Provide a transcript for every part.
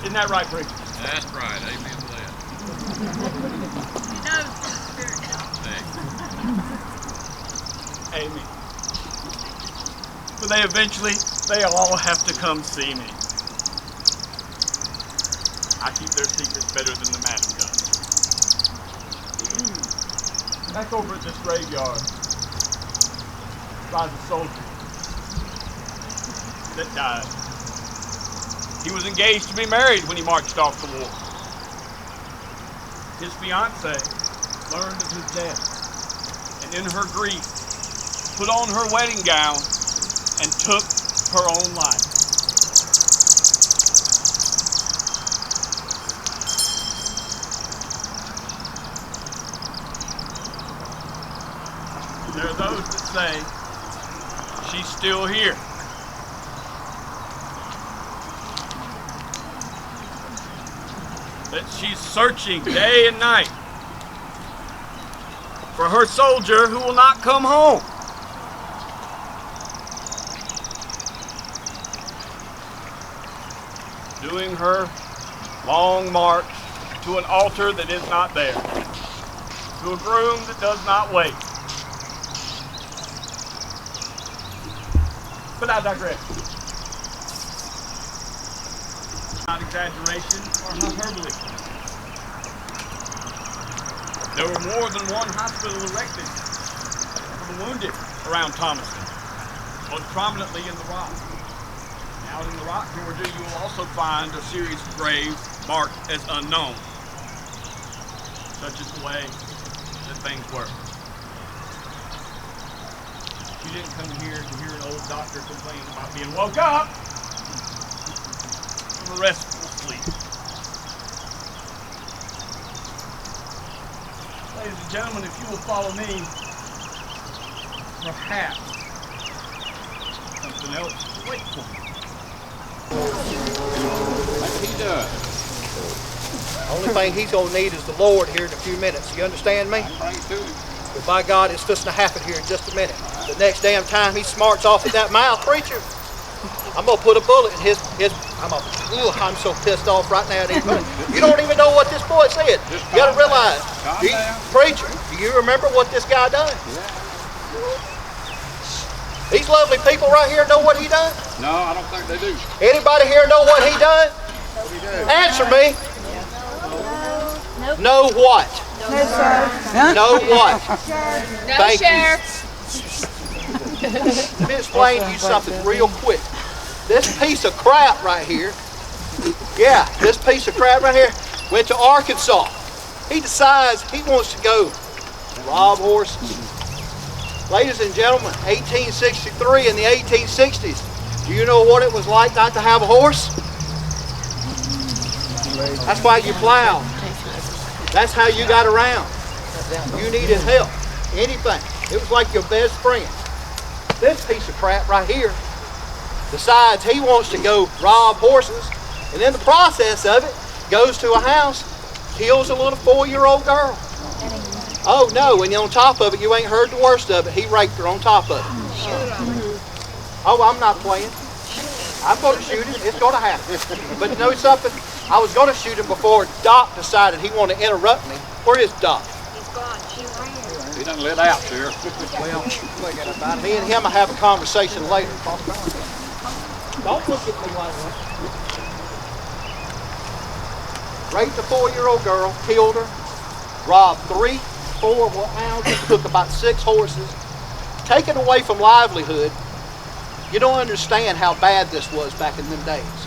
Isn't that right, preacher? That's right. Amen to that. He knows the Spirit now. Amen. But they all have to come see me. I keep their secrets better than the madam does. Back over at this graveyard lies a soldier that died. He was engaged to be married when he marched off to war. His fiancée learned of his death, and in her grief put on her wedding gown and took her own life. There are those that say she's still here. That she's searching day and night for her soldier who will not come home. Doing her long march to an altar that is not there, to a groom that does not wait. But I digress. Not exaggeration or hyperbole. There were more than one hospital erected for the wounded around Thomaston, most prominently in the Rock. Out in the Rock, Georgia, you will also find a series of graves marked as unknown, such is the way that things were. You didn't come here to hear an old doctor complain about being woke up from a restful sleep. Ladies and gentlemen, if you will follow me, perhaps something else will wait for me. Maybe he does. Only thing he's going to need is the Lord here in a few minutes. You understand me? Bring it to him. But by God, it's just going to happen here in just a minute. The next damn time he smarts off at that mouth, preacher, I'm going to put a bullet in his I'm so pissed off right now. You don't even know what this boy said. You got to realize, preacher, do you remember what this guy done? These lovely people right here know what he done? No, I don't think they do. Anybody here know what he done? Answer me. No what? No, sir. No what? No, Thank Sheriff. you. Let me explain to you something real quick. This piece of crap right here, this piece of crap right here went to Arkansas. He decides he wants to go rob horses. Ladies and gentlemen, 1863 in the 1860s, do you know what it was like not to have a horse? That's why you plowed. That's how you got around. You needed help, anything. It was like your best friend. This piece of crap right here decides he wants to go rob horses, and in the process of it, goes to a house, kills a little 4-year-old girl. Oh no, and on top of it, you ain't heard the worst of it. He raped her on top of it. Oh, I'm not playing. I'm going to shoot him. It's going to happen. But you know something? I was going to shoot him before Doc decided he wanted to interrupt me. Where is Doc? He's gone. She ran. He done let out, Sheriff. Well, me and him will have a conversation later. Don't look at me like that. Raped a 4-year-old girl, killed her, robbed 3, 4 houses, took about 6 horses, taken away from livelihood. You don't understand how bad this was back in them days.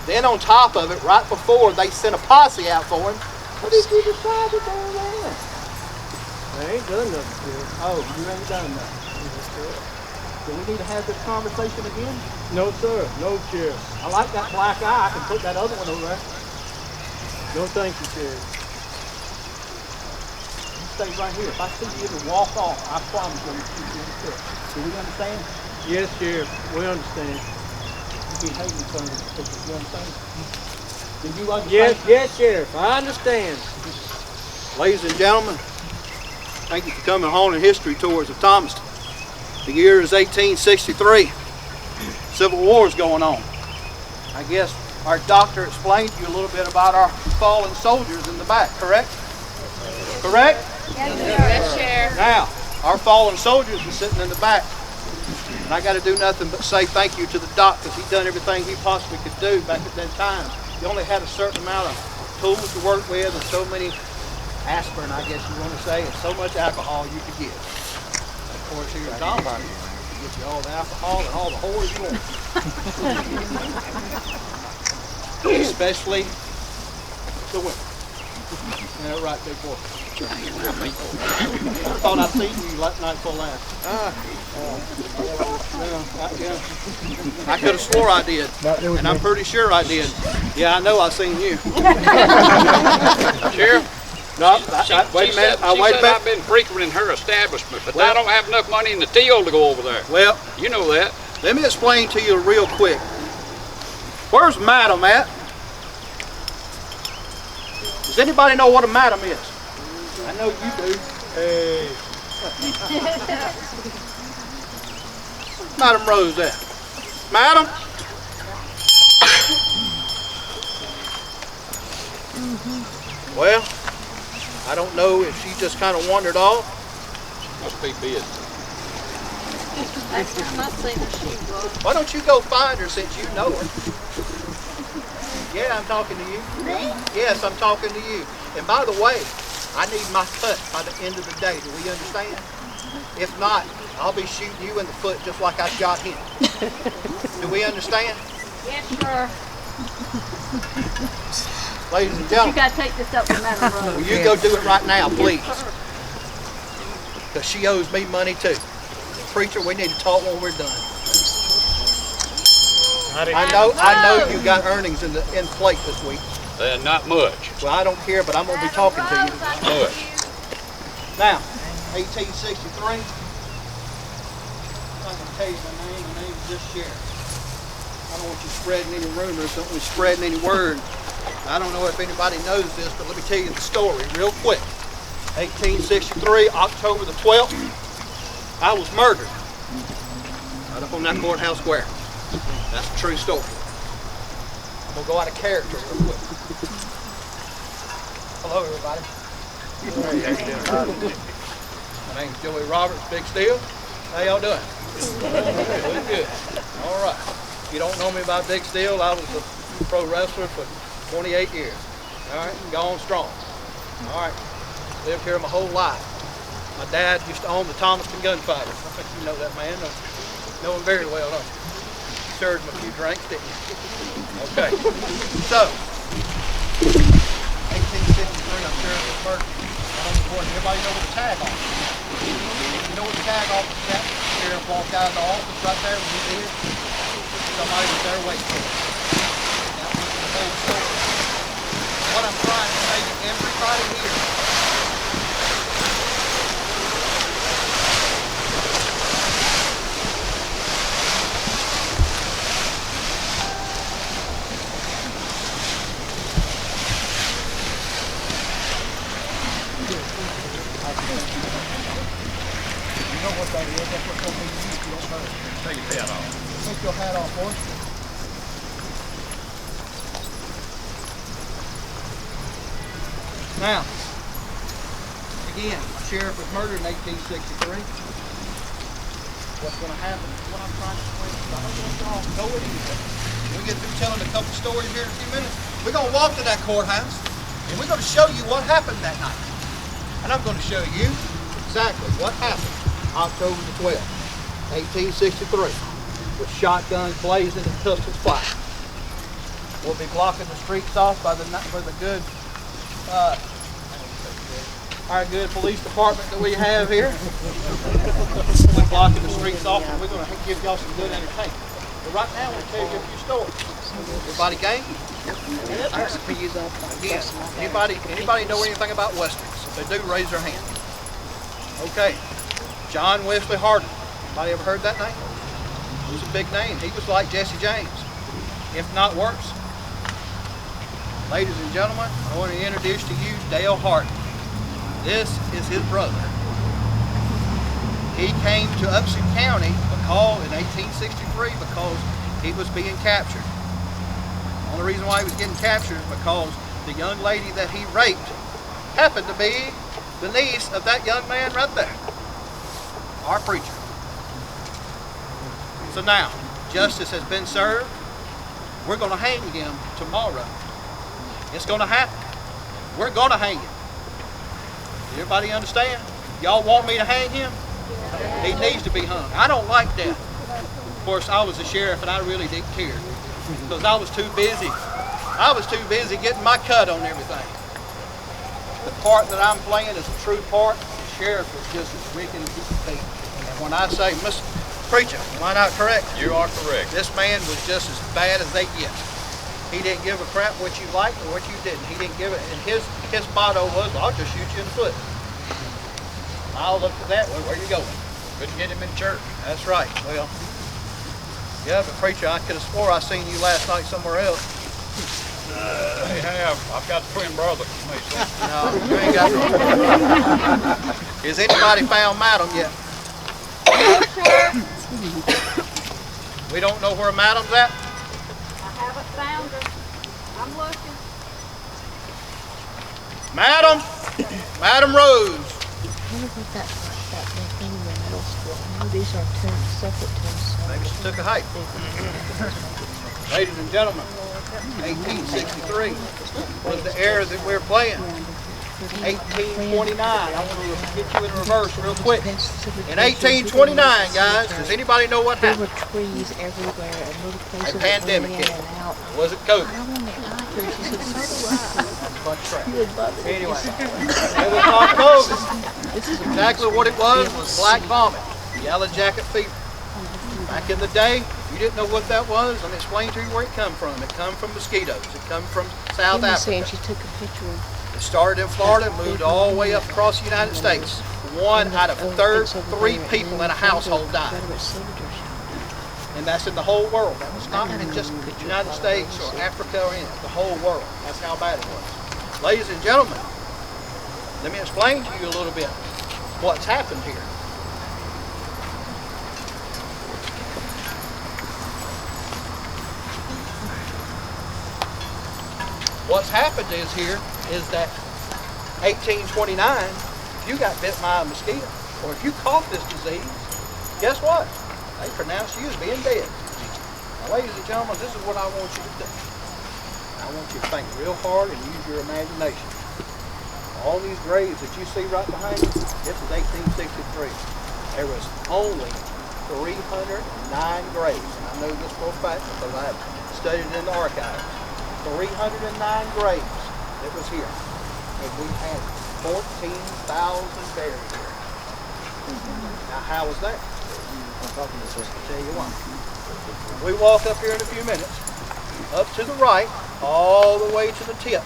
Then on top of it, right before they sent a posse out for him, what did you decide to do then? I ain't done nothing, Sheriff. Oh, you ain't done nothing. Do we need to have this conversation again? No, sir. No, Sheriff. I like that black eye. I can put that other one over there. No, thank you, Sheriff. You stay right here. If I see you to walk off, I promise you I'm going to shoot you in the foot. Do we understand? Yes, Sheriff. We understand. You be hating some of these people. You understand? Do you understand? Yes, Sheriff. I understand. Ladies and gentlemen, thank you for coming on in history tours of Thomaston. The year is 1863. Civil War is going on. I guess our doctor explained to you a little bit about our fallen soldiers in the back, correct? Correct? Yes, Sheriff. Now, our fallen soldiers are sitting in the back. And I got to do nothing but say thank you to the doc because he done everything he possibly could do back at that time. You only had a certain amount of tools to work with and so many aspirin, I guess you want to say, and so much alcohol you could get. Of course, here at Don Body, you get you all the alcohol and all the whores you want. Especially the women. Isn't that right, big boy? I thought I'd seen you night before last. I could have swore I did, and I'm pretty sure I did. Yeah, I know I seen you. Sheriff, No, wait a minute. I've been frequenting her establishment, but I don't have enough money in the till to go over there. Well, You know that. let me explain to you real quick. Where's Madam at? Does anybody know what a madam is? I know you do. Hey. Where's Madam Rose at? Madam? Well, I don't know if she just kind of wandered off. Must be busy. Last time I seen her, she was. Why don't you go find her since you know her? Yeah, I'm talking to you. Me? Yes, I'm talking to you. And by the way, I need my cut by the end of the day. Do we understand? If not, I'll be shooting you in the foot just like I shot him. Do we understand? Yes, sir. Ladies and You gentlemen, gotta take this up with Madam will Rose. you go do it right now, please? Because she owes me money too. Preacher, we need to talk when we're done. I know you got earnings in plate this week. Not much. Well, I don't care, but I'm going to be talking to you. Good. Now, 1863. I'm going to tell you my name. My name is just Sheriff. I don't want you spreading any rumors. Don't want you spreading any word. I don't know if anybody knows this, but let me tell you the story real quick. 1863, October the 12th, I was murdered right up on that courthouse square. That's a true story. I'm going to go out of character real quick. Hello, everybody. My name's Joey Roberts, Big Steel. How y'all doing? Doing good. All right. If you don't know me by Big Steel, I was a pro wrestler for 28 years. All right, gone strong. All right, lived here my whole life. My dad used to own the Thomaston Gunfighters. I think you know that man. Know him very well, don't you? Served him a few drinks, didn't you? Okay. So, 1863, I'm sure it was murdered. Everybody know what the tag off is? You know what the tag off is at? The sheriff walked out of the office right there when he did it. Somebody was there waiting for him. That was the whole story. What I'm trying to say to everybody here, you know what that is? That's what's going to be used. You don't know it. Take your hat off. Take your hat off, boy. Now, again, a sheriff was murdered in 1863. What's going to happen? What I'm trying to explain is I don't want y'all to know it either. When we get through telling a couple stories here in a few minutes, we're going to walk to that courthouse and we're going to show you what happened that night. And I'm going to show you exactly what happened October the 12th, 1863, with shotguns blazing and pistols flying. We'll be blocking the streets off by the good, our good police department that we have here. We're blocking the streets off, and we're going to give y'all some good entertainment. But right now, we're going to tell you a few stories. Everybody game? Again, anybody know anything about westerns? If they do, raise their hand. Okay. John Wesley Hardin. Anybody ever heard that name? It was a big name. He was like Jesse James, if not worse. Ladies and gentlemen, I want to introduce to you Dale Hardin. This is his brother. He came to Upson County in 1863 because he was being captured. Only reason why he was getting captured is because the young lady that he raped happened to be the niece of that young man right there, our preacher. So now, justice has been served. We're going to hang him tomorrow. It's going to happen. We're going to hang him. Everybody understand? Y'all want me to hang him? He needs to be hung. I don't like that. Of course, I was the sheriff and I really didn't care because I was too busy. I was too busy getting my cut on everything. The part that I'm playing is a true part. The sheriff was just as wicked as he could be. And when I say, Mr. Preacher, am I not correct? You are correct. This man was just as bad as they get. He didn't give a crap what you liked or what you didn't. He didn't give it. And his motto was, well, I'll just shoot you in the foot. I'll look at that. Well, where you going? Couldn't get him in church. That's right. Well, yeah, but preacher, I could have swore I seen you last night somewhere else. They have. I've got a twin brother. No, you ain't got no. Has anybody found Madam yet? We don't know where Madam's at? I haven't found her. I'm looking. Madam! Madam Rose! What about that big thing in the middle school? I know these are separate tombstones. Maybe she took a hike. Ladies and gentlemen, 1863 was the era that we're playing. 1829, I want to get you in reverse real quick. In 1829, guys, does anybody know what There happened? were trees everywhere and little places A that pandemic went in hit. and out. Was it COVID? I want to die here. She said, so do I. That's a bunch of crap. You would love it. Anyway, it was not COVID. This is Exactly what it was black vomit, yellow jacket fever. Back in the day, you didn't know what that was. Let me explain to you where it come from. It come from mosquitoes. It come from South She was saying Africa. she took a picture of It started in Florida and moved all the way up across the United States. One out of three people in a household died. And that's in the whole world. That was not in just the United States or Africa or anything. The whole world. That's how bad it was. Ladies and gentlemen, let me explain to you a little bit what's happened here. What's happened is that 1829, if you got bit by a mosquito, or if you caught this disease, guess what? They pronounced you as being dead. Now, ladies and gentlemen, this is what I want you to do. I want you to think real hard and use your imagination. All these graves that you see right behind you, this is 1863. There was only 309 graves. And I know this for a fact because I have studied in the archives. 309 graves that was here. And we had 14,000 buried here. Now, how was that? I'll tell you why. We walk up here in a few minutes, up to the right, all the way to the tip.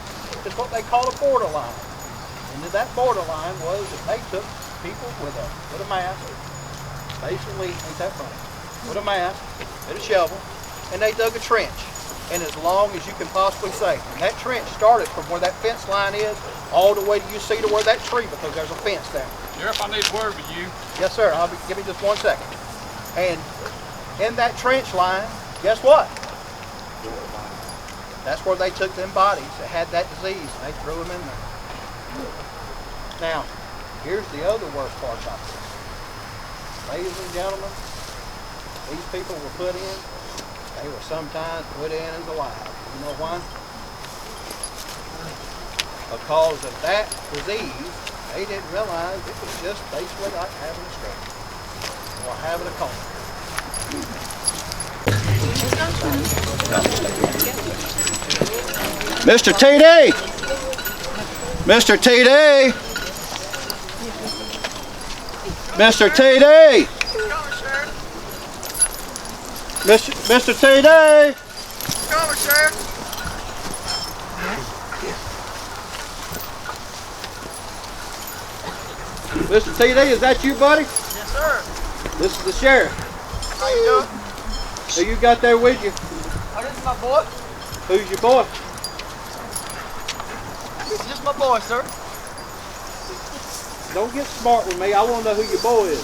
It's what they call a borderline. And that borderline was that they took people with a mask, basically, ain't that funny, with a mask, and a shovel, and they dug a trench. And as long as you can possibly say. And that trench started from where that fence line is, all the way to you see to where that tree, because there's a fence there. Sheriff, I need a word with you. Yes, sir. Give me just 1 second. And in that trench line, guess what? That's where they took them bodies that had that disease, and they threw them in there. Now, here's the other worst part about this. Ladies and gentlemen, these people were put in. They were sometimes put in as alive. You know why? Because of that disease, they didn't realize it was just basically like having a stroke or having a coma. Mr. TD! Mr. TD! Mr. TD! Mr. TD! Coming, Sheriff. Mr. TD, is that you, buddy? Yes, sir. This is the sheriff. How you doing? Who you got there with you? Oh, this is my boy. Who's your boy? This is just my boy, sir. Don't get smart with me. I want to know who your boy is.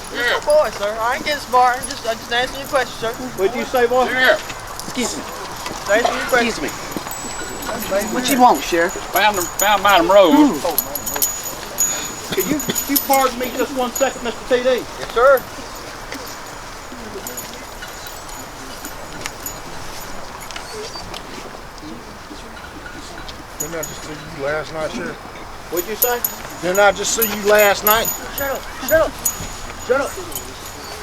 This is my boy, sir. I ain't getting smart. I just answering your question, sir. What'd you say, boy? Sheriff. Excuse me. Thank you. Excuse me. What you want, Sheriff? Found by them roads. Could you pardon me just 1 second, Mr. TD? Yes, sir. Didn't I just see you last night, Sheriff? What'd you say? Didn't I just see you last night? Shut up. Shut up. Shut up.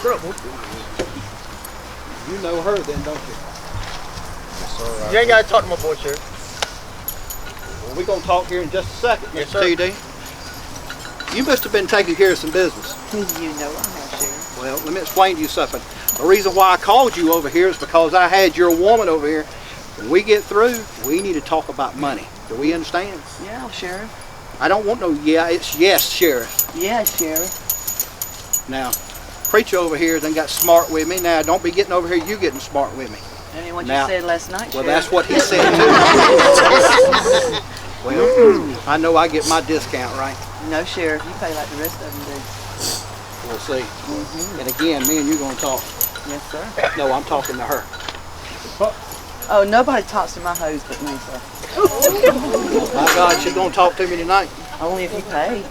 Shut up. You know her then, don't you? Yes, sir. You ain't got to talk to my boy, Sheriff. Well, we're going to talk here in just a second, Yes, Mr. sir. TD. You must have been taking care of some business. You know I have, Sheriff. Well, let me explain to you something. The reason why I called you over here is because I had your woman over here. When we get through, we need to talk about money. Do we understand? Yeah, Sheriff. I don't want no yeah, it's yes, Sheriff. Yeah, Sheriff. Now, preacher over here done got smart with me. Now, don't be getting over here, you getting smart with me. That ain't what Now- you said last night, Well, Sheriff. that's what he said too. Well, I know I get my discount, right? No, Sheriff. You pay like the rest of them do. We'll see. And again, me and you gonna talk. Yes, sir. No, I'm talking to her. Oh, nobody talks to my hose but me, sir. My God, she's gonna talk to me tonight. Only if you pay.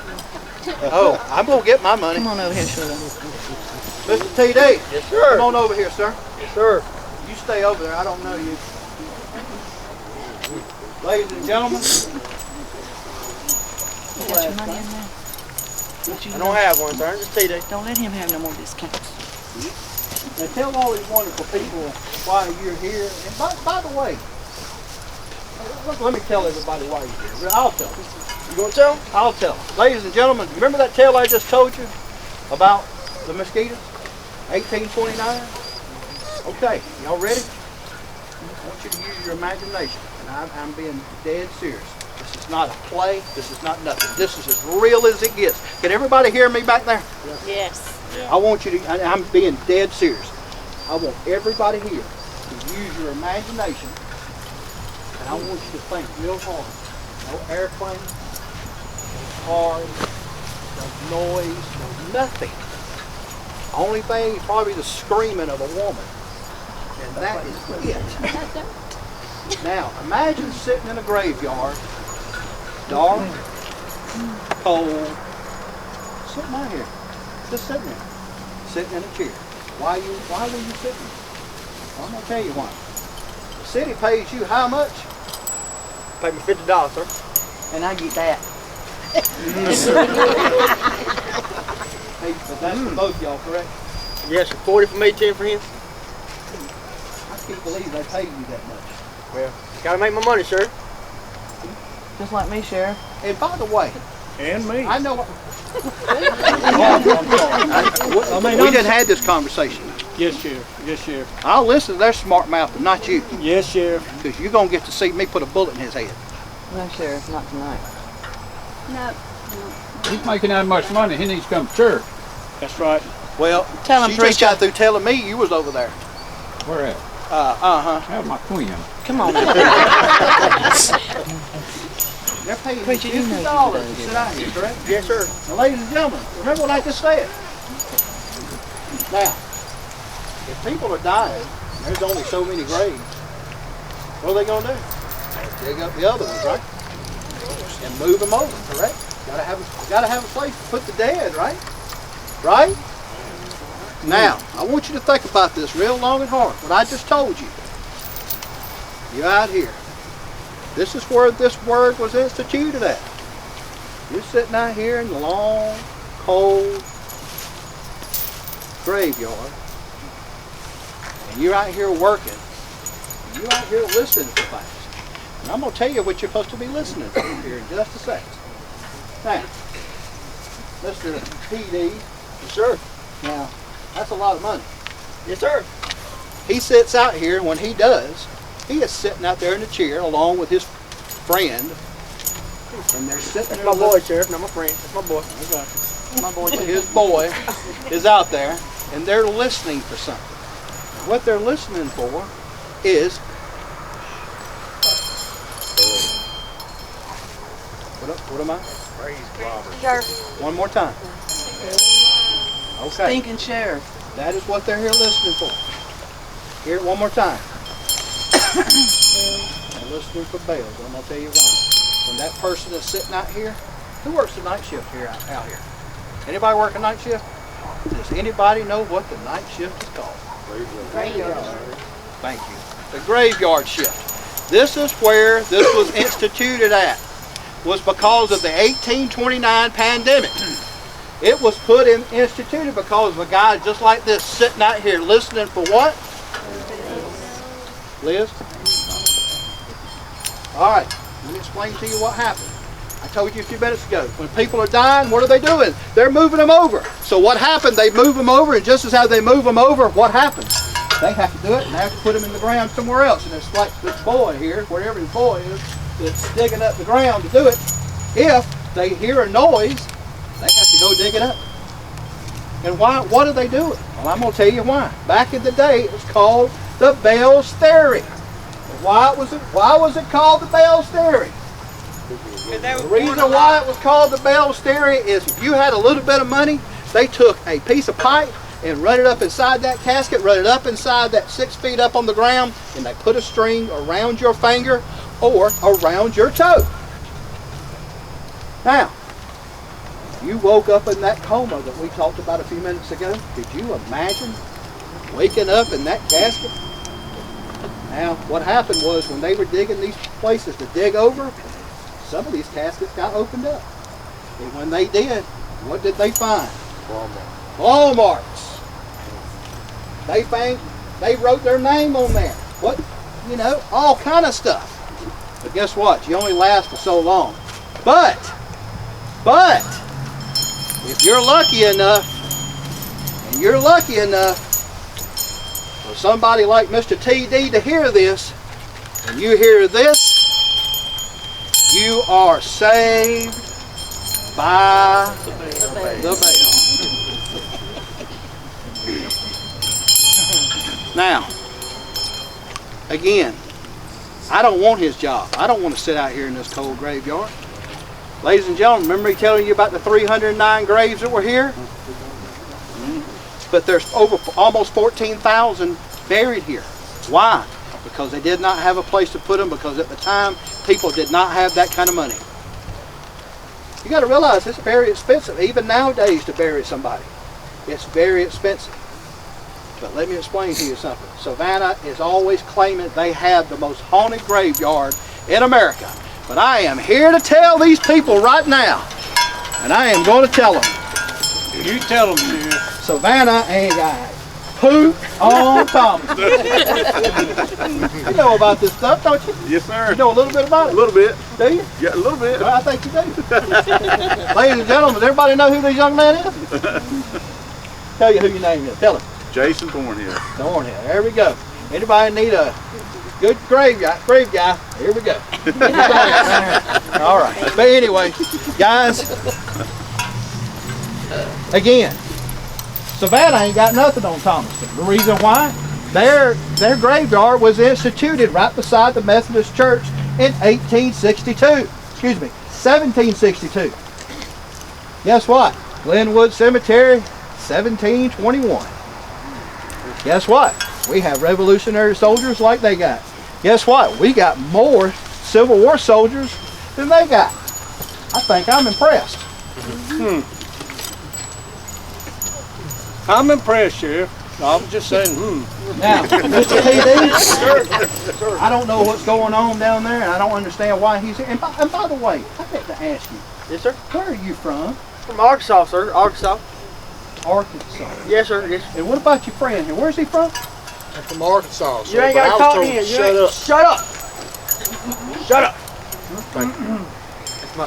Oh, I'm gonna get my money. Come on over here, Sheriff. Mr. TD, Yes, sir. come on over here, sir. Yes, sir. You stay over there. I don't know you. Ladies and gentlemen, You got your money in there? What you I don't have one, sir. Just TD. Don't let him have no more discounts. now tell all these wonderful people why you're here. And by the way, let me tell everybody why you're here. I'll tell them. You gonna tell him? I'll tell them. Ladies and gentlemen, remember that tale I just told you about the mosquitoes? 1829? Okay, y'all ready? I want you to use your imagination. And I'm being dead serious. This is not a play. This is not nothing. This is as real as it gets. Can everybody hear me back there? Yes. I want you to, I'm being dead serious. I want everybody here to use your imagination. And I want you to think real hard. No airplanes, no cars, no noise, no nothing. Only thing is probably the screaming of a woman. And that is it. Now, imagine sitting in a graveyard, dark, cold, sitting out here, just sitting there, sitting in a chair. Why were you sitting there? I'm gonna tell you why. The city pays you how much? Pay me $50, sir. And I get that. Hey, but that's for both y'all, correct? Yes, sir. 40 for me, 10 for him. I can't believe they paid you that much. Well, gotta make my money, sir. Just like me, Sheriff. And by the way, And me. I know. I mean, We didn't have this conversation. Yes, Sheriff. Yes, Sheriff. I'll listen to their smart mouth, but not you, Yes, Sheriff. because you're gonna get to see me put a bullet in his head. No, Sheriff, not tonight. No. He's making that much money. He needs to come to church. That's right. Well, Tell him, she just preacher. got through telling me you was over there. Where at? Uh-huh. Have my twin. Come on now. They're paying you Preacher, you know you $50 better to get sit out here, correct? Yes, sir. Now, ladies and gentlemen, remember what I just said. Now, if people are dying, there's only so many graves. What are they gonna do? Dig up the other ones, right? And move them over, correct? Gotta have a place to put the dead, right? Right? Now, I want you to think about this real long and hard. What I just told you. You're out here. This is where this word was instituted at. You're sitting out here in the long, cold graveyard. And you're out here working. And you're out here listening to things. And I'm going to tell you what you're supposed to be listening to here in just a second. Now, Mr. PD, Yes, sir. now, that's a lot of money. Yes, sir. He sits out here, and when he does, he is sitting out there in the chair along with his friend. And they're sitting That's there. my boy, Sheriff. Not my friend. That's my boy. My boy, too. His boy is out there, and they're listening for something. What they're listening for is what am I? Praise Robert. Sheriff. One more time. Okay. Stinking Sheriff. That is what they're here listening for. Hear it one more time. and listening for bells. I'm gonna tell you why. When that person is sitting out here, who works the night shift here out here? Anybody work a night shift? Does anybody know what the night shift is called? Graveyard. Thank you. The graveyard shift. This is where this was instituted at. Was because of the 1829 pandemic. It was instituted because of a guy just like this sitting out here listening for what? Liz? All right, let me explain to you what happened. I told you a few minutes ago, when people are dying, what are they doing? They're moving them over. So what happened? They move them over, and just as how they move them over, what happens? They have to do it, and they have to put them in the ground somewhere else. And it's like this boy here, wherever his boy is, that's digging up the ground to do it. If they hear a noise, they have to go dig it up. And why? What are they doing? Well, I'm going to tell you why. Back in the day, it was called the Bell's Theory. Why was it called the Bell's Theory? The reason why it was called the Bell's Theory is if you had a little bit of money, they took a piece of pipe and run it up inside that casket, run it up inside that 6 feet up on the ground, and they put a string around your finger or around your toe. Now, you woke up in that coma that we talked about a few minutes ago. Could you imagine waking up in that casket? Now, what happened was when they were digging these places to dig over, some of these caskets got opened up. And when they did, what did they find? Walmarts. They wrote their name on there. What, all kind of stuff. But guess what? You only last for so long. But, if you're lucky enough, for somebody like Mr. TD to hear this, and you hear this, you are saved by the bell. Now, again, I don't want his job. I don't want to sit out here in this cold graveyard. Ladies and gentlemen, remember me telling you about the 309 graves that were here? But there's almost 14,000 buried here. Why? Because they did not have a place to put them, because at the time, people did not have that kind of money. You got to realize it's very expensive, even nowadays, to bury somebody. It's very expensive. But let me explain to you something. Savannah is always claiming they have the most haunted graveyard in America. But I am here to tell these people right now, and I am going to tell them. You tell them, dude. Savannah ain't got poop on Thomas. You know about this stuff, don't you? Yes, sir. You know a little bit about it? A little bit. Do you? Yeah, a little bit. Well, I think you do. Ladies and gentlemen, does everybody know who this young man is? Tell you who your name is. Tell him. Jason Thornhill. Thornhill. There we go. Anybody need a good grave guy? Here we go. All right. But anyway, guys, again, Savannah ain't got nothing on Thomaston. The reason why? Their graveyard was instituted right beside the Methodist Church in 1862. Excuse me, 1762. Guess what? Glenwood Cemetery, 1721. Guess what? We have Revolutionary soldiers like they got. Guess what? We got more Civil War soldiers than they got. I think I'm impressed. I'm impressed, Sheriff. I was just saying, Now, Mr. TD, I don't know what's going on down there, and I don't understand why he's here. And by the way, I have to ask you. Yes, sir. Where are you from? From Arkansas, sir. Arkansas. Arkansas. Yes, sir. Yes. And what about your friend here? Where's he from? I'm from Arkansas. You ain't got to talk to him. Shut up. Shut up. Shut up. Thank you.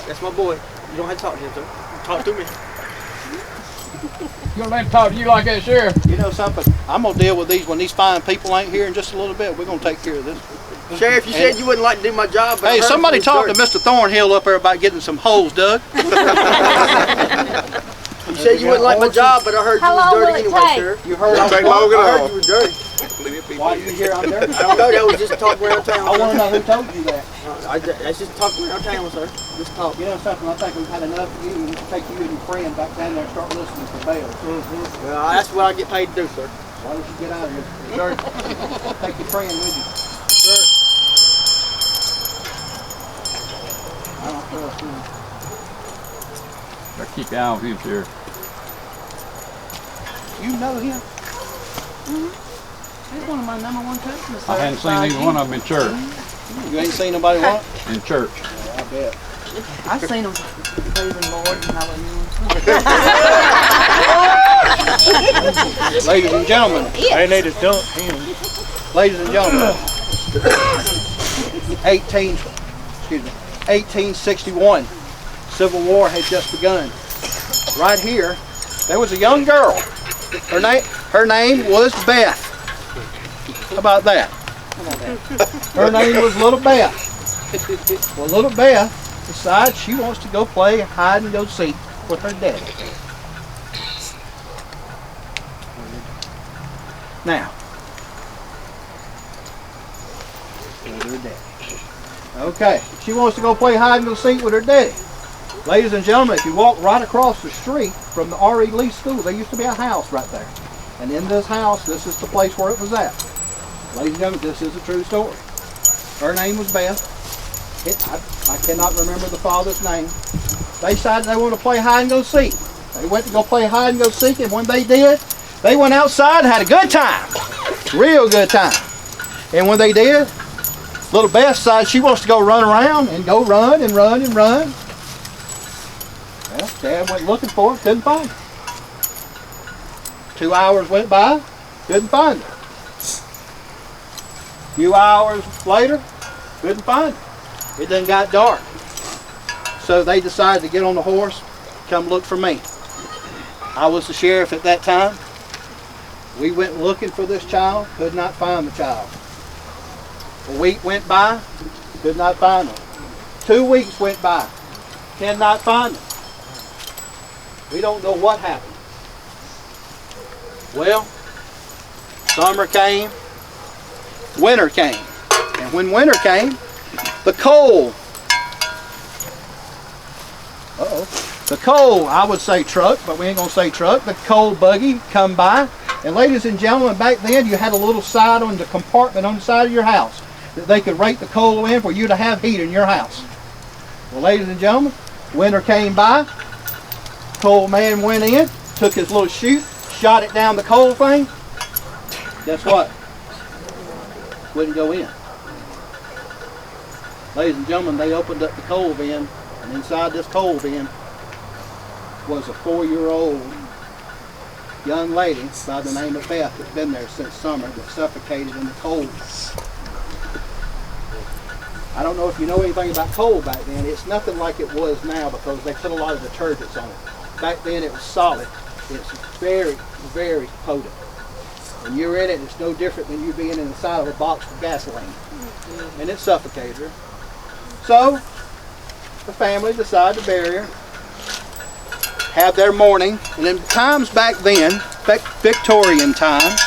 That's my boy. You don't have to talk to him, sir. Talk to me. You gonna let him talk to you like that, Sheriff? You know something? I'm gonna deal with these when these fine people ain't here in just a little bit. We're gonna take care of this. Sheriff, you said you wouldn't like to do my job, but Hey, somebody talk to Mr. Thornhill up there about getting some holes dug. You said you wouldn't like my job, but I heard you How was long dirty will it anyway, take? Sheriff. You heard Don't take long at I heard all. you were dirty. why you hear I'm there? I don't know. That was just talk around town. I want to know who told you that. That's just talk around town, sir. Just talk. You know something? I think we've had enough of you. We need to take you and your friend back down there and start listening for bells. Well, that's what I get paid to do, sir. Why don't you get out of here? Sir, take your friend with you. Sir. Better keep your eye on him, Sheriff. You know him? He's one of my #1 customers. I hadn't seen either one of them in church. You ain't seen nobody what? In church. I bet. I've seen them praising Lord and hallelujah. Ladies and gentlemen, They need to dump him. ladies and gentlemen, 1861, Civil War had just begun. Right here, there was a young girl. Her name was Beth. How about that? Her name was Little Beth. Well, Little Beth decides she wants to go play hide and go seek with her daddy. Now, with her daddy. Okay, she wants to go play hide and go seek with her daddy. Ladies and gentlemen, if you walk right across the street from the R.E. Lee School, there used to be a house right there. And in this house, this is the place where it was at. Ladies and gentlemen, this is a true story. Her name was Beth. I cannot remember the father's name. They decided they wanted to play hide and go seek. They went to go play hide and go seek, and when they did, they went outside and had a good time. Real good time. And when they did, little Beth decided she wants to go run around and go run and run and run. Well, Dad went looking for her, couldn't find her. 2 hours went by, couldn't find her. A few hours later, couldn't find her. It done got dark. So they decided to get on the horse, come look for me. I was the sheriff at that time. We went looking for this child, could not find the child. A week went by, could not find her. 2 weeks went by, cannot find her. We don't know what happened. Well, summer came, winter came. And when winter came, the coal, the coal, I would say truck, but we ain't gonna say truck, the coal buggy come by. And ladies and gentlemen, back then you had a little side on the compartment on the side of your house that they could rake the coal in for you to have heat in your house. Well, ladies and gentlemen, winter came by, coal man went in, took his little chute, shot it down the coal thing. Guess what? Wouldn't go in. Ladies and gentlemen, they opened up the coal bin, and inside this coal bin was a 4-year-old young lady by the name of Beth that's been there since summer that suffocated in the coal. I don't know if you know anything about coal back then. It's nothing like it was now because they put a lot of detergents on it. Back then it was solid. It's very, very potent. When you're in it, it's no different than you being inside of a box of gasoline. And it suffocated her. So, the family decided to bury her, have their mourning, and in times back then, Victorian times,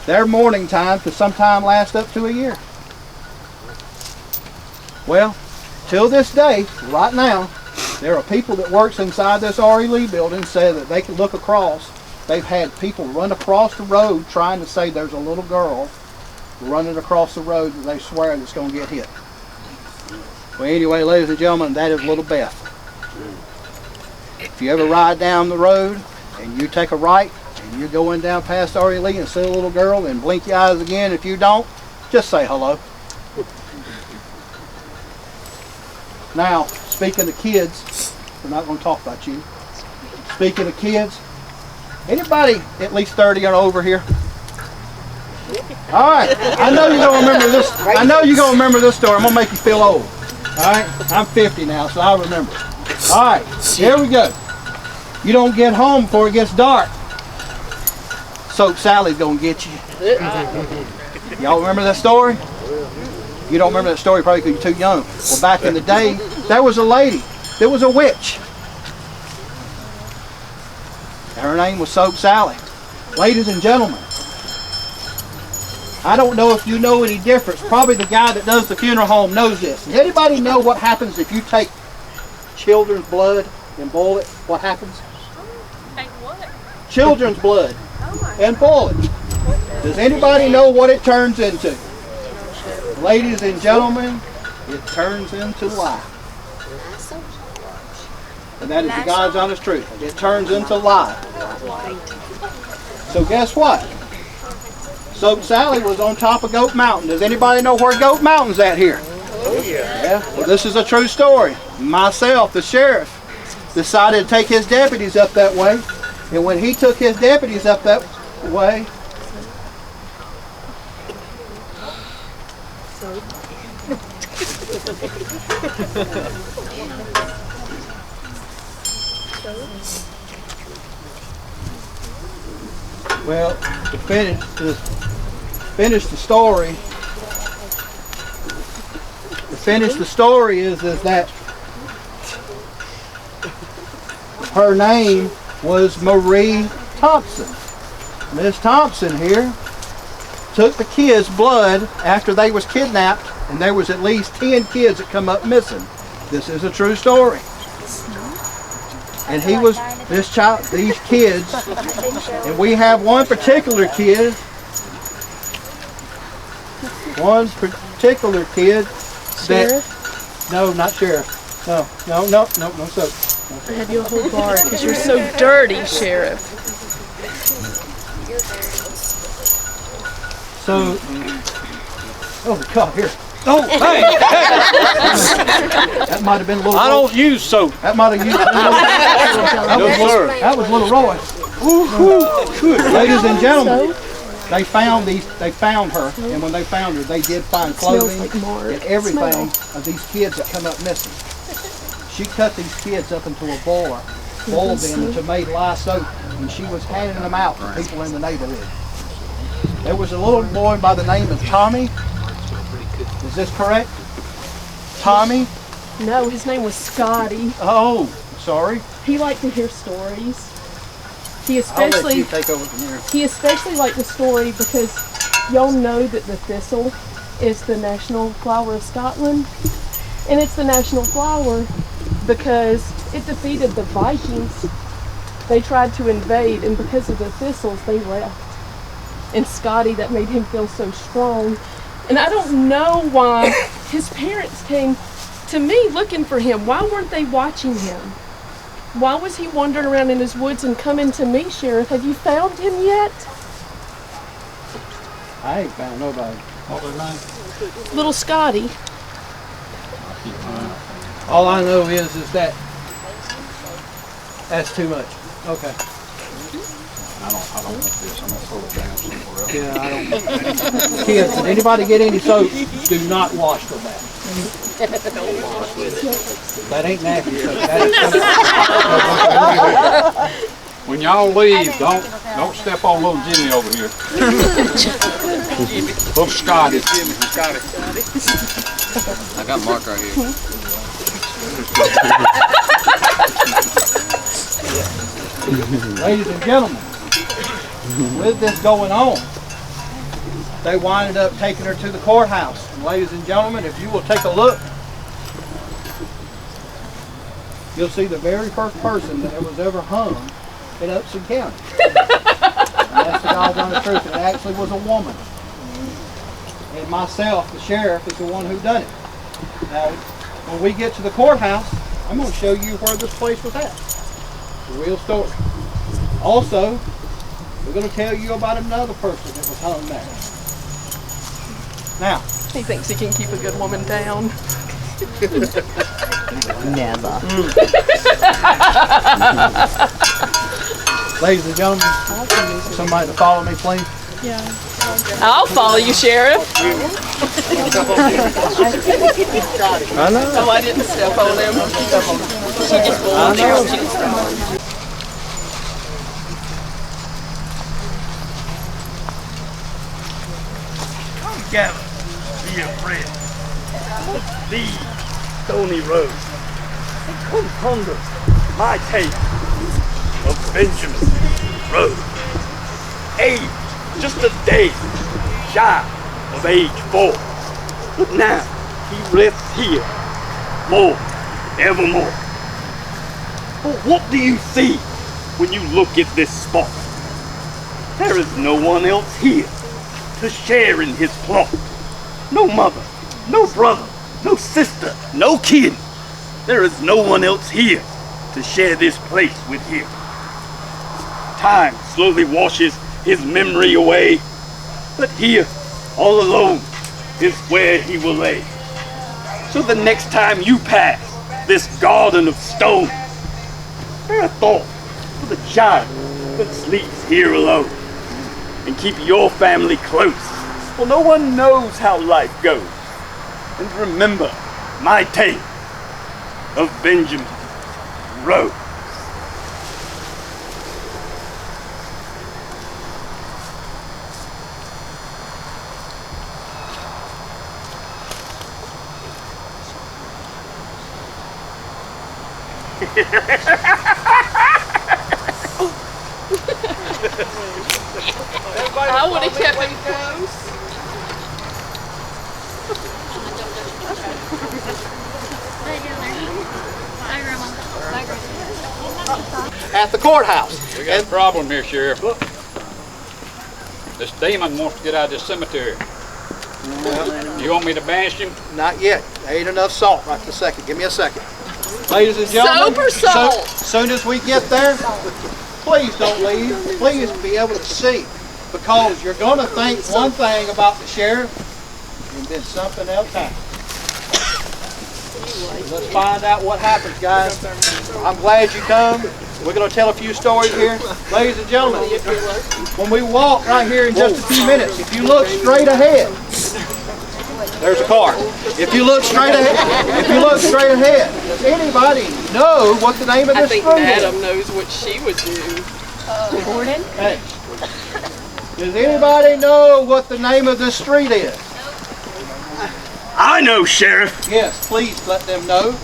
their mourning time could sometimes last up to a year. Well, till this day, right now, there are people that works inside this R.E. Lee building say that they can look across. They've had people run across the road trying to say there's a little girl running across the road that they swear that's going to get hit. Well, anyway, ladies and gentlemen, that is little Beth. If you ever ride down the road and you take a right and you're going down past R.E. Lee and see a little girl, then blink your eyes again. If you don't, just say hello. Now, speaking of kids, we're not going to talk about you. Speaking of kids, anybody at least 30 and over here? All right, I know you're going to remember this. I know you're going to remember this story. I'm going to make you feel old. All right, I'm 50 now, so I remember. All right, here we go. You don't get home before it gets dark. Soap Sally's going to get you. Y'all remember that story? You don't remember that story probably because you're too young. Well, back in the day, there was a lady. There was a witch. And her name was Soap Sally. Ladies and gentlemen, I don't know if you know any difference. Probably the guy that does the funeral home knows this. Does anybody know what happens if you take children's blood and boil it? What happens? Take what? Children's blood and boil it. Does anybody know what it turns into? Ladies and gentlemen, it turns into life. And that is the God's honest truth. It turns into life. So guess what? Soap Sally was on top of Goat Mountain. Does anybody know where Goat Mountain's at here? Oh yeah. Well, this is a true story. Myself, the sheriff, decided to take his deputies up that way. And when he took his deputies up that way, well, to finish the story is that her name was Marie Thompson. Miss Thompson here took the kids' blood after they was kidnapped, and there was at least 10 kids that come up missing. This is a true story. And he was these kids, and we have one particular kid that, no, not sheriff. No, soap. I had you a whole bar because you're so dirty, Sheriff. So, oh God, here. Oh, hey! That might have been a little. I don't use soap. That might have used. That was little Roy. Ladies and gentlemen, they found her, and when they found her, they did find clothing and everything of these kids that come up missing. She cut these kids up into a boiled them into made lye soap, and she was handing them out to people in the neighborhood. There was a little boy by the name of Tommy. Is this correct? Tommy? No, his name was Scotty. Oh, sorry. He liked to hear stories. He I'll let especially you take over from here. He especially liked the story because y'all know that the thistle is the national flower of Scotland. And it's the national flower because it defeated the Vikings. They tried to invade, and because of the thistles, they left. And Scotty, that made him feel so strong. And I don't know why his parents came to me looking for him. Why weren't they watching him? Why was he wandering around in his woods and coming to me, Sheriff? Have you found him yet? I ain't found nobody. What was his name? Little Scotty. All I know is that that's too much. Okay. I don't want this. I'm gonna throw it down somewhere else. Yeah, I don't. Kids, did anybody get any soap? Do not wash with that. That ain't nasty soap. When y'all leave, don't step on little Jimmy over here. Little Scotty. I got Mark right here. Ladies and gentlemen, with this going on, they winded up taking her to the courthouse. And ladies and gentlemen, if you will take a look, you'll see the very first person that was ever hung in Upson County. And that's the God's honest truth. It actually was a woman. And myself, the sheriff, is the one who done it. Now, when we get to the courthouse, I'm going to show you where this place was at. The real story. Also, we're going to tell you about another person that was hung there. Now, He thinks he can keep a good woman down. Never. ladies and gentlemen, somebody to follow me, please. Yeah. I'll follow you, Sheriff. I know. Oh, I didn't step on him. She just I know. Gather, be a friend. The Stony Road. And come ponder my tale of Benjamin Road. Age, just a day shy of age 4. But now he rests here, more, evermore. But what do you see when you look at this spot? There is no one else here to share in his plot. No mother, no brother, no sister, no kin. There is no one else here to share this place with him. Time slowly washes his memory away, but here, all alone, is where he will lay. So the next time you pass this garden of stone, bear a thought for the child that sleeps here alone, and keep your family close, for no one knows how life goes. And remember my tale of Benjamin Rose. I would have kept him close. At the courthouse. We got a problem here, Sheriff. This demon wants to get out of this cemetery. You want me to banish him? Not yet. There ain't enough salt right this second. Give me a second. Ladies and gentlemen, Sober salt. soon as we get there, please don't leave. Please be able to see. Because you're going to think one thing about the sheriff, and then something else happens. Let's find out what happens, guys. I'm glad you come. We're going to tell a few stories here. Ladies and gentlemen, when we walk right here in just a few minutes, if you look straight ahead, there's a car. If you look straight ahead, does anybody know what the name of this street is? Madam knows what she would do. Gordon? Hey. Does anybody know what the name of this street is? I know, Sheriff. Yes, please let them know.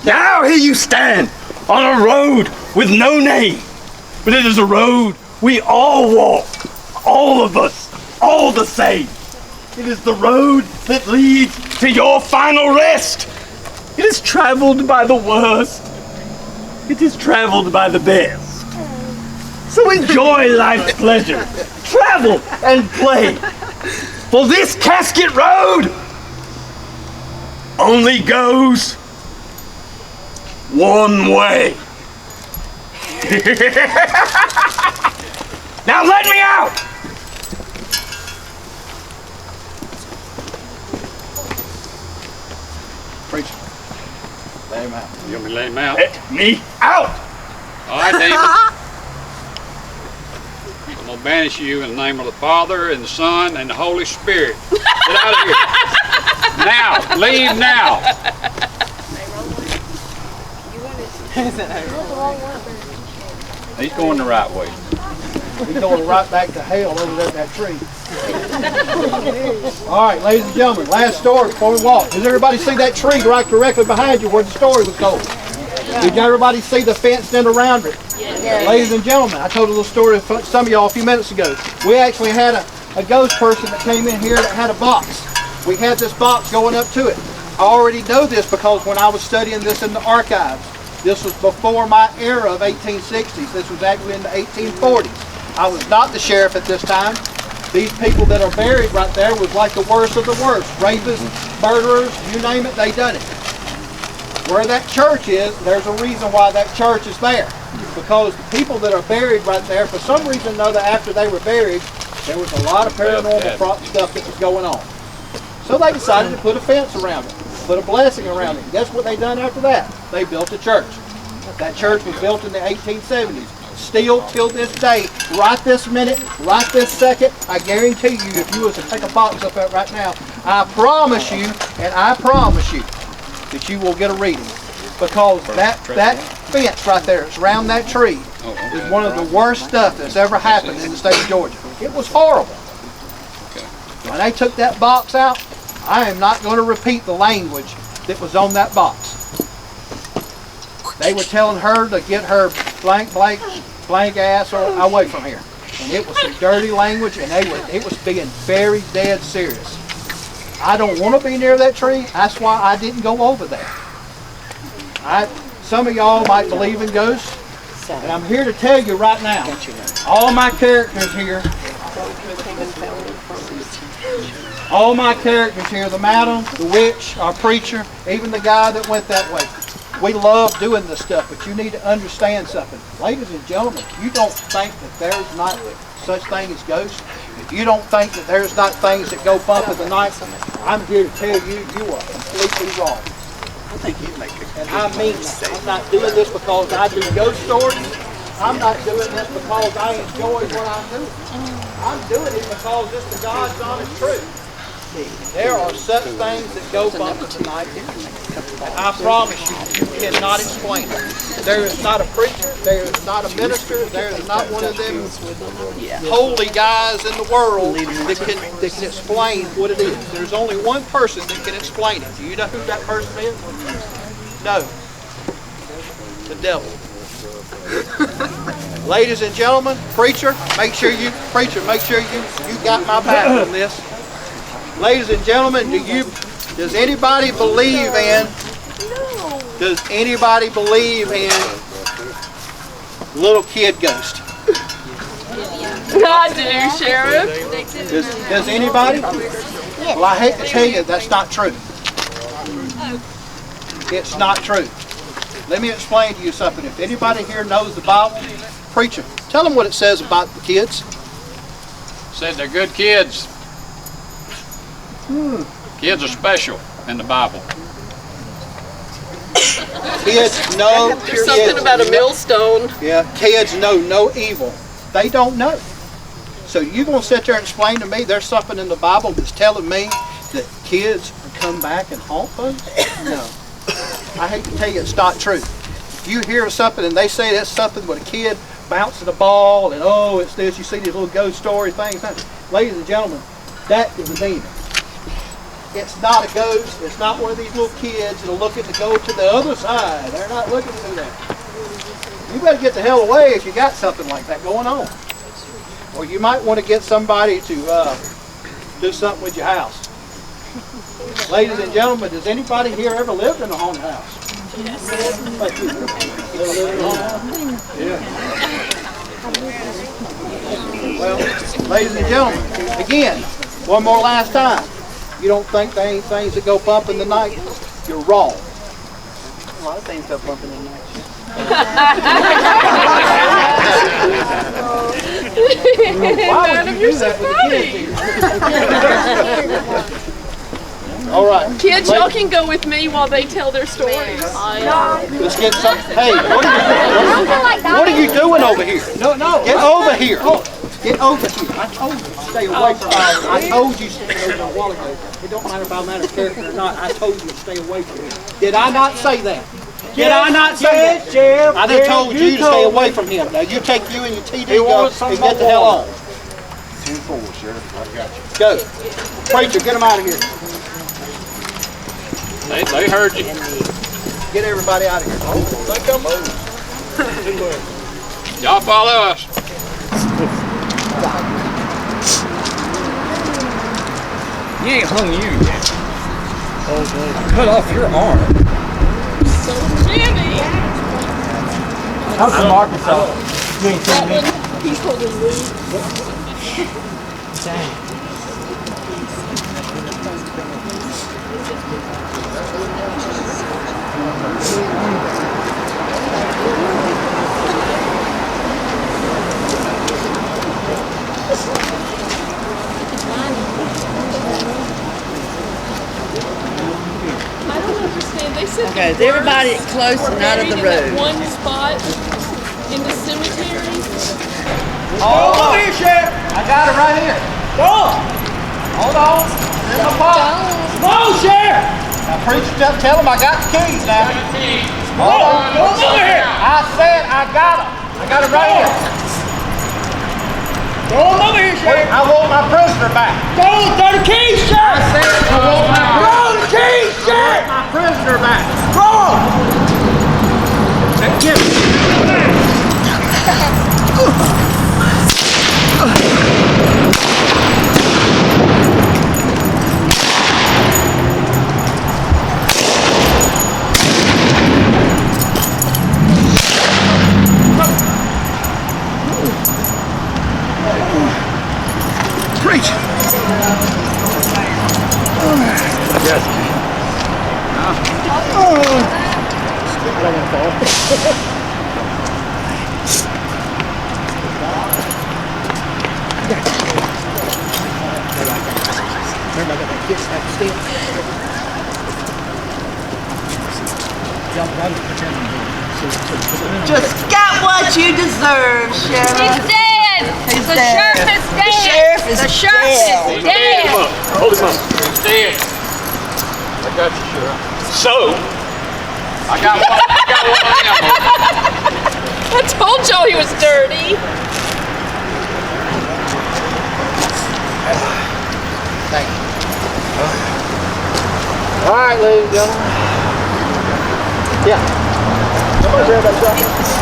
Now here you stand on a road with no name, but it is a road we all walk, all of us, all the same. It is the road that leads to your final rest. It is traveled by the worst. It is traveled by the best. So enjoy life's pleasure, travel and play. For this casket road only goes one way. Now let me out! Preacher, let him out. You want me to let him out? Let me out! All right, demon. I'm going to banish you in the name of the Father, and the Son, and the Holy Spirit. Get out of here. Now. Leave now. He's going the right way. He's going right back to hell over there at that tree. All right, ladies and gentlemen, last story before we walk. Does everybody see that tree right directly behind you where the story was told? Did everybody see the fence in around it? Yes. Ladies and gentlemen, I told a little story to some of y'all a few minutes ago. We actually had a ghost person that came in here that had a box. We had this box going up to it. I already know this because when I was studying this in the archives, this was before my era of 1860s. This was actually in the 1840s. I was not the sheriff at this time. These people that are buried right there was like the worst of the worst. Rapists, murderers, you name it, they done it. Where that church is, there's a reason why that church is there. Because the people that are buried right there, for some reason or another, after they were buried, there was a lot of paranormal stuff that was going on. So they decided to put a fence around it, put a blessing around it. Guess what they done after that? They built a church. That church was built in the 1870s. Still till this day, right this minute, right this second, I guarantee you, if you was to take a box up there right now, I promise you, and I promise you, that you will get a reading. Because that fence right there, it's around that tree, is one of the worst stuff that's ever happened in the state of Georgia. It was horrible. When they took that box out, I am not going to repeat the language that was on that box. They were telling her to get her blank ass away from here. And it was some dirty language, and it was being very dead serious. I don't want to be near that tree. That's why I didn't go over there. Some of y'all might believe in ghosts, and I'm here to tell you right now, all my characters here, All my characters here, the madam, the witch, our preacher, even the guy that went that way. We love doing this stuff, but you need to understand something. Ladies and gentlemen, you don't think that there's not such thing as ghosts? If you don't think that there's not things that go bump in the night, I'm here to tell you, you are completely wrong. I think you'd make a And I mean that. I'm not doing this because I do ghost stories. I'm not doing this because I enjoy what I'm doing. I'm doing it because it's the God's honest truth. There are such things that go bump in the night. And I promise you, you cannot explain it. There is not a preacher, there is not a minister, there is not one of them holy guys in the world that can explain what it is. There's only one person that can explain it. Do you know who that person is? No. The devil. Ladies and gentlemen, preacher, make sure you got my back on this. Ladies and gentlemen, does anybody believe in little kid ghost? I do, Sheriff. Does anybody? Well, I hate to tell you, that's not true. It's not true. Let me explain to you something. If anybody here knows the Bible, preacher, tell them what it says about the kids. Said they're good kids. Kids are special in the Bible. Kids know. There's something about a millstone. Yeah, kids know no evil. They don't know. So you gonna sit there and explain to me there's something in the Bible that's telling me that kids come back and haunt folks? No. I hate to tell you, it's not true. If you hear something and they say that's something with a kid bouncing a ball and oh, it's this, you see these little ghost story things. Ladies and gentlemen, that is a demon. It's not a ghost. It's not one of these little kids that are looking to go to the other side. They're not looking to do that. You better get the hell away if you got something like that going on. Or you might want to get somebody to do something with your house. Ladies and gentlemen, does anybody here ever lived in a haunted house? Yes. Ever lived in a haunted house? Yeah. Well, ladies and gentlemen, again, one more last time. You don't think there ain't things that go bump in the night? You're wrong. A lot of things go bump in the night. Why would you do that with the kids here? All right. Kids, y'all can go with me while they tell their stories. Let's get some. Hey, what are you doing over here? No. Get over here. Get over here. I told you to stay away from me. I told you to stay over a while ago. It don't matter if I'm out of character or not. I told you to stay away from me. Did I not say that? Did I not say that? Sheriff, I done told you to stay away from him. Now you take you and your TD and get the hell on. 10-4, Sheriff. I got you. Go. Preacher, get him out of here. They heard you. Get everybody out of here. They come over. Y'all follow us. You ain't hung you yet. Oh, cut off your arm. So, Jimmy. I'm from Arkansas. You ain't seen me. He's holding me. Dang. I don't understand. They said Okay, is everybody close and out of the road? One spot in the cemetery. Oh, over here, Sheriff. I got it right here. Go on. Hold on. There's my box. Come on, Sheriff. Now, preacher, tell him I got the keys now. Hold on. Go over here. I said I got them. I got it right here. Go on over here, Sheriff. I want my prisoner back. Go, throw the keys, Sheriff. I said I want my keys, Sheriff. My prisoner back. Go on. Get him. Preach. Remember, I got that kick back stick. Just got what you deserve, Sheriff. He's dead. He's The dead. sheriff is dead. The sheriff is The sheriff dead. is dead. Hold him up. He's dead. I got you, Sheriff. So, I got one of them. I told y'all he was dirty. Thank you. All right, ladies and gentlemen. Yeah. Somebody grab that shotgun.